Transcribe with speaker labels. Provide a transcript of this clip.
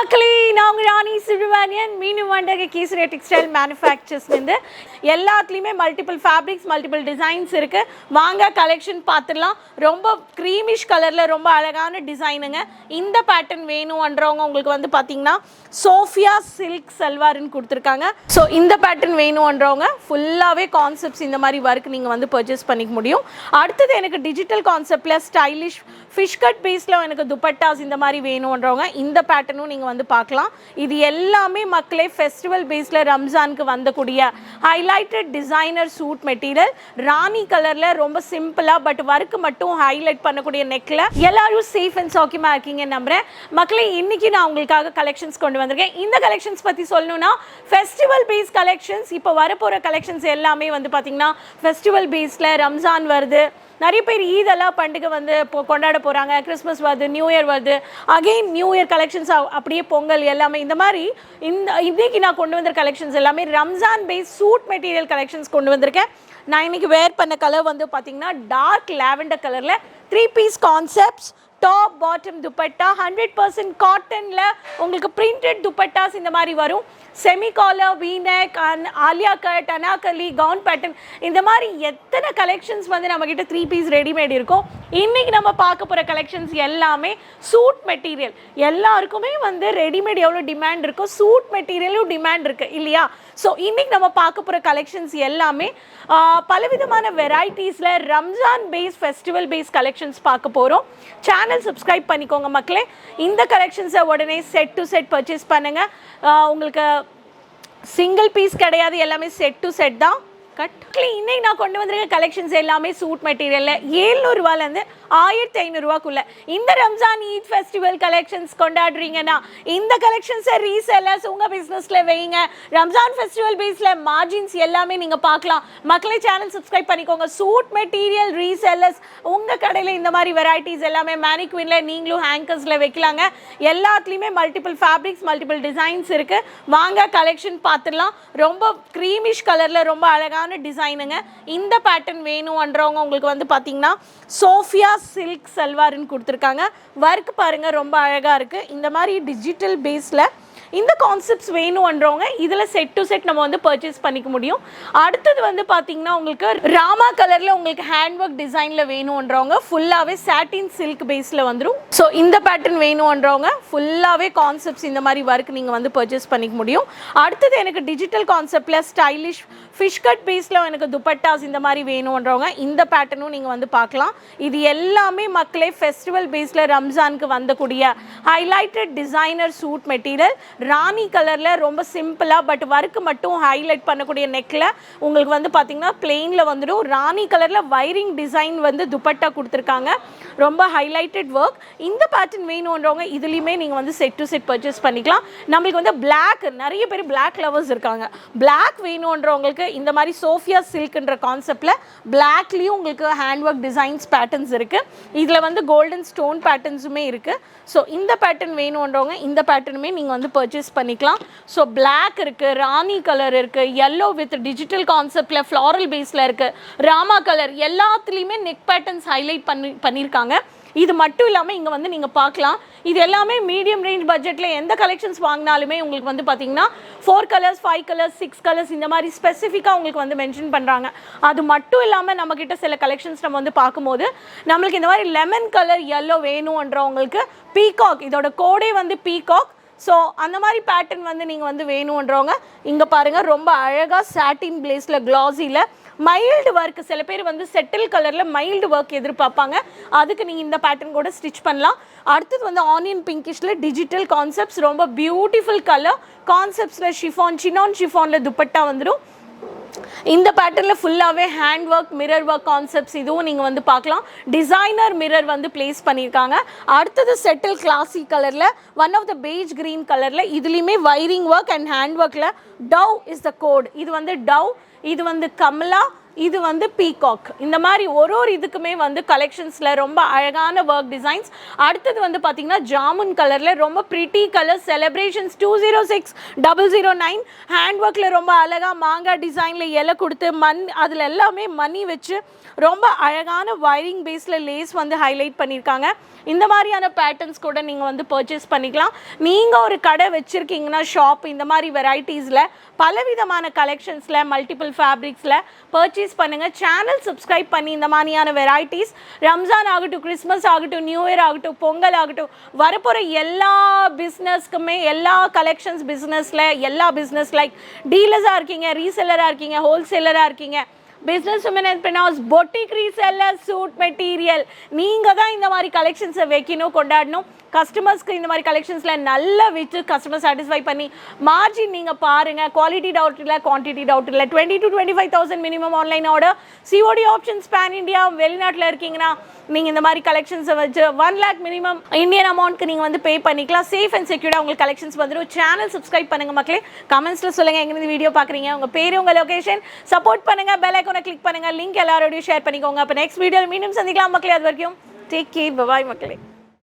Speaker 1: மக்களே நான் உங்க ராணி சுப்ரமணியன் மீண்டும் வண்டக கேசரி டெக்ஸ்டைல் மேனுஃபேக்சர்ஸ்லேருந்து எல்லாத்துலேயுமே மல்டிபிள் ஃபேப்ரிக்ஸ் மல்டிபிள் டிசைன்ஸ் இருக்குது. வாங்க கலெக்ஷன் பார்த்துடலாம். ரொம்ப க்ரீமிஷ் கலரில் ரொம்ப அழகான டிசைனுங்க. இந்த பேட்டர்ன் வேணும்ன்றவங்க உங்களுக்கு வந்து பார்த்தீங்கன்னா சோஃபியா சில்க் சல்வார்னு கொடுத்துருக்காங்க. ஸோ இந்த பேட்டர்ன் வேணும்ன்றவங்க ஃபுல்லாகவே கான்செப்ட்ஸ் இந்த மாதிரி ஒர்க் நீங்கள் வந்து பர்ச்சேஸ் பண்ணிக்க முடியும். அடுத்தது எனக்கு டிஜிட்டல் கான்செப்டில் ஸ்டைலிஷ் ஃபிஷ் கட் பேஸில் எனக்கு துப்பட்டாஸ் இந்த மாதிரி வேணும்ன்றவங்க இந்த பேட்டர்னும் நீங்கள் வந்து பார்க்கலாம். இது எல்லாமே மக்களே ஃபெஸ்டிவல் பேஸில் ரம்ஜானுக்கு வந்தக்கூடிய ஹைலைட்டட் டிசைனர் சூட் மெட்டீரியல். ராணி கலரில் ரொம்ப சிம்பிளாக பட் ஒர்க்கு மட்டும் ஹைலைட் பண்ணக்கூடிய நெக்கில் எல்லாரும் சேஃப் அண்ட் சௌக்கியமாக இருக்கீங்க நம்புகிறேன். மக்களே இன்னைக்கு நான் உங்களுக்காக கலெக்ஷன்ஸ் கொண்டு வந்திருக்கேன். இந்த கலெக்ஷன்ஸ் பற்றி சொல்லணும்னா ஃபெஸ்டிவல் பேஸ் கலெக்ஷன்ஸ். இப்போ வரப்போகிற கலெக்ஷன்ஸ் எல்லாமே வந்து பார்த்திங்கன்னா ஃபெஸ்டிவல் பேஸில் ரம்ஜான் வருது, நிறைய பேர் ஈதெல்லாம் பண்டிகை வந்து கொண்டாட போகிறாங்க, கிறிஸ்மஸ் வருது, நியூ இயர் வருது, அகெயின் நியூ இயர் கலெக்ஷன்ஸ் அப்படியே பொங்கல் எல்லாமே இந்த மாதிரி இன்றைக்கி நான் கொண்டு வந்த கலெக்ஷன்ஸ் எல்லாமே Ramzan base suit material collections கொண்டு வந்திருக்கேன். நான் இன்றைக்கி வேர் பண்ண கலர் வந்து பார்த்திங்கன்னா டார்க் லாவெண்டர் கலரில் 3 piece concepts, top bottom dupatta 100% காட்டனில் உங்களுக்கு பிரிண்டட் துப்பட்டாஸ் இந்த மாதிரி வரும். Semi collar, V neck, Alia cut, Anarkali, gown pattern இந்த மாதிரி எத்தனை கலெக்ஷன்ஸ் வந்து நம்மக்கிட்ட 3 பீஸ் ரெடிமேட் இருக்கும். இன்றைக்கி நம்ம பார்க்க போகிற கலெக்ஷன்ஸ் எல்லாமே சூட் மெட்டீரியல். எல்லாருக்குமே வந்து ரெடிமேட் எவ்வளோ டிமாண்ட் இருக்கோ சூட் மெட்டீரியலும் டிமாண்ட் இருக்குது இல்லையா? ஸோ இன்றைக்கி நம்ம பார்க்க போகிற கலெக்ஷன்ஸ் எல்லாமே பலவிதமான வெரைட்டிஸில் Ramzan base festival base collections பார்க்க போகிறோம். சேனல் சப்ஸ்கிரைப் பண்ணிக்கோங்க மக்களே. இந்த கலெக்ஷன்ஸை உடனே செட் டு செட் பர்ச்சேஸ் பண்ணுங்கள். உங்களுக்கு சிங்கிள் பீஸ் கிடையாது, எல்லாமே செட் டு செட் தான். இன்னைக்கு நான் கொண்டு வந்திருக்க கலெக்ஷன்ஸ் எல்லாமே சூட் மெட்டீரியலில் 700 ரூபாயிலேருந்து 1500 ரூபாக்குள்ள. இந்த ரம்ஜான் ஈத் ஃபெஸ்டிவல் கலெக்ஷன்ஸ் கொண்டாடுறீங்கன்னா இந்த கலெக்ஷன்ஸை ரீசெல்லர்ஸ் உங்கள் பிஸ்னஸில் வைங்க. ரம்ஜான் ஃபெஸ்டிவல் பேஸில் மார்ஜின்ஸ் எல்லாமே நீங்கள் பார்க்கலாம். மக்களே சேனல் சப்ஸ்கிரைப் பண்ணிக்கோங்க. சூட் மெட்டீரியல் ரீசெல்லர்ஸ் உங்கள் கடையில் இந்த மாதிரி வெரைட்டிஸ் எல்லாமே மேனிக்வினில் நீங்களும் ஹேங்கர்ஸில் வைக்கலாங்க. எல்லாத்துலேயுமே மல்டிபிள் ஃபேப்ரிக்ஸ் மல்டிபிள் டிசைன்ஸ் இருக்குது. வாங்க கலெக்ஷன் பார்த்துடலாம். ரொம்ப க்ரீமிஷ் கலரில் ரொம்ப அழகான டிசைனுங்க. இந்த பேட்டர்ன் வேணும்ன்றவங்க உங்களுக்கு வந்து பார்த்தீங்கன்னா சோஃபியா சில்க் சல்வார்னு கொடுத்துருக்காங்க. ஒர்க் பாருங்கள் ரொம்ப அழகாக இருக்குது. இந்த மாதிரி டிஜிட்டல் பேஸில் இந்த கான்செப்ட்ஸ் வேணும்ன்றவங்க இதில் செட் டு செட் நம்ம வந்து பர்ச்சேஸ் பண்ணிக்க முடியும். அடுத்தது வந்து பார்த்தீங்கன்னா உங்களுக்கு ராமா கலரில் உங்களுக்கு ஹேண்ட் ஒர்க் டிசைனில் வேணும்ன்றவங்க ஃபுல்லாகவே சாட்டின் சில்க் பேஸில் வந்துடும். ஸோ இந்த பேட்டர்ன் வேணும்ன்றவங்க ஃபுல்லாகவே கான்செப்ட்ஸ் இந்த மாதிரி ஒர்க் நீங்கள் வந்து பர்ச்சேஸ் பண்ணிக்க முடியும். அடுத்தது எனக்கு டிஜிட்டல் கான்செப்டில் ஸ்டைலிஷ் ஃபிஷ் கட் பேஸில் எனக்கு துப்பட்டாஸ் இந்த மாதிரி வேணும்ன்றவங்க இந்த பேட்டர்னும் நீங்கள் வந்து பார்க்கலாம். இது எல்லாமே மக்களே ஃபெஸ்டிவல் பேஸில் ரம்ஜானுக்கு வந்தக்கூடிய ஹைலைட்டட் டிசைனர் சூட் மெட்டீரியல். ராணி கலரில் ரொம்ப சிம்பிளாக பட் ஒர்க்கு மட்டும் ஹைலைட் பண்ணக்கூடிய நெக்கில் உங்களுக்கு வந்து பார்த்திங்கன்னா பிளெயினில் வந்துடும். ராணி கலரில் வைரிங் டிசைன் வந்து துப்பட்டா கொடுத்துருக்காங்க. ரொம்ப ஹைலைட்டட் ஒர்க். இந்த பேட்டர்ன் வேணுன்றவங்க இதுலேயுமே நீங்கள் வந்து செட் டு செட் பர்ச்சேஸ் பண்ணிக்கலாம். நம்மளுக்கு வந்து பிளாக், நிறைய பேர் பிளாக் லவர்ஸ் இருக்காங்க. பிளாக் வேணுன்றவங்களுக்கு இந்த மாதிரி சோஃபியா சில்க்ன்ற கான்செப்டில் பிளாக்லேயும் உங்களுக்கு ஹேண்ட் ஒர்க் டிசைன்ஸ் பேட்டர்ன்ஸ் இருக்குது. இதில் வந்து கோல்டன் ஸ்டோன் பேட்டர்ன்ஸுமே இருக்குது. ஸோ இந்த பேட்டர்ன் வேணுன்றவங்க இந்த பேட்டர்னுமே நீங்கள் வந்து பர்ச்சேஸ் பண்ணிக்கலாம். ஸோ பிளாக் இருக்குது, ராணி கலர் இருக்குது, எல்லோ வித் டிஜிட்டல் கான்செப்டில் ஃப்ளாரல் பேஸில் இருக்குது, ராமா கலர் எல்லாத்துலேயுமே நெக் பேட்டர்ன்ஸ் ஹைலைட் பண்ணியிருக்காங்க. இது மட்டும் இல்லாமல் இங்கே வந்து நீங்கள் பார்க்கலாம். இது எல்லாமே மீடியம் ரேஞ்ச் பட்ஜெட்டில் எந்த கலெக்ஷன்ஸ் வாங்கினாலுமே உங்களுக்கு வந்து பார்த்தீங்கன்னா 4 கலர்ஸ் 5 கலர்ஸ் 6 கலர்ஸ் இந்த மாதிரி ஸ்பெசிஃபிக்காக உங்களுக்கு வந்து மென்ஷன் பண்ணுறாங்க. அது மட்டும் இல்லாமல் நம்மக்கிட்ட சில கலெக்ஷன்ஸ் நம்ம வந்து பார்க்கும்போது நம்மளுக்கு இந்த மாதிரி லெமன் கலர் எல்லோ வேணுன்றவங்களுக்கு பீகாக், இதோட கோடே வந்து பீகாக். ஸோ அந்த மாதிரி பேட்டர்ன் வந்து நீங்கள் வந்து வேணுன்றவங்க இங்கே பாருங்கள் ரொம்ப அழகாக சாட்டின் பிளேஸில் க்ளாஸியில் மைல்டு ஒர்க். சில பேர் வந்து செட்டில் கலரில் மைல்டு ஒர்க் எதிர்பார்ப்பாங்க. அதுக்கு நீங்கள் இந்த பேட்டர்ன் கூட ஸ்டிச் பண்ணலாம். அடுத்தது வந்து ஆனியன் பிங்கிஷில் டிஜிட்டல் கான்செப்ட்ஸ், ரொம்ப பியூட்டிஃபுல் கலர் கான்செப்ட்ஸில் ஷிஃபான், சினான் ஷிஃபானில் துப்பட்டா வந்துடும். இந்த பேட்டர்னில் ஃபுல்லாகவே hand work mirror work concepts இதுவும் நீங்கள் வந்து பார்க்கலாம். டிசைனர் மிரர் வந்து பிளேஸ் பண்ணியிருக்காங்க. அடுத்தது செட்டில் கிளாசி கலரில் one of the page green கலரில் இதுலேயுமே வைரிங் ஒர்க் அண்ட் ஹேண்ட் ஒர்க்கில் டவ் இஸ் த கோட். இது வந்து டவ், இது வந்து கமலா, இது வந்து பீகாக். இந்த மாதிரி ஒரு இதுக்குமே வந்து கலெக்ஷன்ஸில் ரொம்ப அழகான ஒர்க் டிசைன்ஸ். அடுத்தது வந்து பார்த்தீங்கன்னா ஜாமுன் கலரில் ரொம்ப ப்ரிட்டி கலர் செலிப்ரேஷன்ஸ் 206009 ஹேண்ட் ஒர்க்கில் ரொம்ப அழகாக மாங்காய் டிசைனில் இலை கொடுத்து அதில் எல்லாமே மணி வச்சு ரொம்ப அழகான வயரிங் பேஸில் லேஸ் வந்து ஹைலைட் பண்ணியிருக்காங்க. இந்த மாதிரியான பேட்டர்ன்ஸ் கூட நீங்கள் வந்து பர்ச்சேஸ் பண்ணிக்கலாம். நீங்கள் ஒரு கடை வச்சுருக்கீங்கன்னா ஷாப் இந்த மாதிரி வெரைட்டிஸில் பலவிதமான கலெக்ஷன்ஸில் மல்டிபிள் ஃபேப்ரிக்ஸில் பர்ச்சேஸ் பண்ணுங்கள். சேனல் சப்ஸ்கிரைப் பண்ணி இந்த மாதிரியான வெரைட்டிஸ் ரம்ஜான் ஆகட்டும், கிறிஸ்மஸ் ஆகட்டும், நியூ இயர் ஆகட்டும், பொங்கல் ஆகட்டும், வரப்போகிற எல்லா பிஸ்னஸ்க்குமே எல்லா கலெக்ஷன்ஸ் பிஸ்னஸில் எல்லா பிஸ்னஸ் லைக் டீலர்ஸாக இருக்கீங்க, ரீசெல்லராக இருக்கீங்க, ஹோல்சேலராக இருக்கீங்க, business woman entrepreneurs, boutique reseller, suit material, நீங்கள் தான் இந்த மாதிரி கலெக்ஷன்ஸை வைக்கணும், கொண்டாடணும். கஸ்டமர்ஸ்க்கு இந்த மாதிரி கலெக்ஷன்ஸில் நல்லா விற்று கஸ்டமர் சாட்டிஸ்ஃபை பண்ணி மார்ஜின் நீங்கள் பாருங்கள். குவாலிட்டி டவுட் இல்லை, குவான்டிட்டி டவுட் இல்லை. 20,000 to 25,000 minimum online order. COD options pan India. வெளிநாட்டில் இருக்கீங்கன்னா நீங்கள் இந்த மாதிரி கலெக்ஷன்ஸை வச்சு 1 lakh மினிமம் இந்தியன் அமௌண்ட்க்கு நீங்கள் வந்து பே பண்ணிக்கலாம். சேஃப் அண்ட் செக்யூர்டாக உங்களுக்கு கலெக்ஷன்ஸ் வந்துடும். சேனல் சப்ஸ்கிரைப் பண்ணுங்கள் மக்களே. கமெண்ட்ஸில் சொல்லுங்கள் எங்கே வீடியோ பார்க்குறீங்க, உங்கள் பேர், உங்கள் லொகேஷன், சப்போர்ட் பண்ணுங்கள், பெல் ஐக்கானை கிளிக் பண்ணுங்கள், லிங்க் எல்லாரோடையும் ஷேர் பண்ணிக்கோங்க. அப்போ நெக்ஸ்ட் வீடியோ மீண்டும் சந்திக்கலாம் மக்களே. அது வரைக்கும் டேக் கேர், பாய் மக்களே.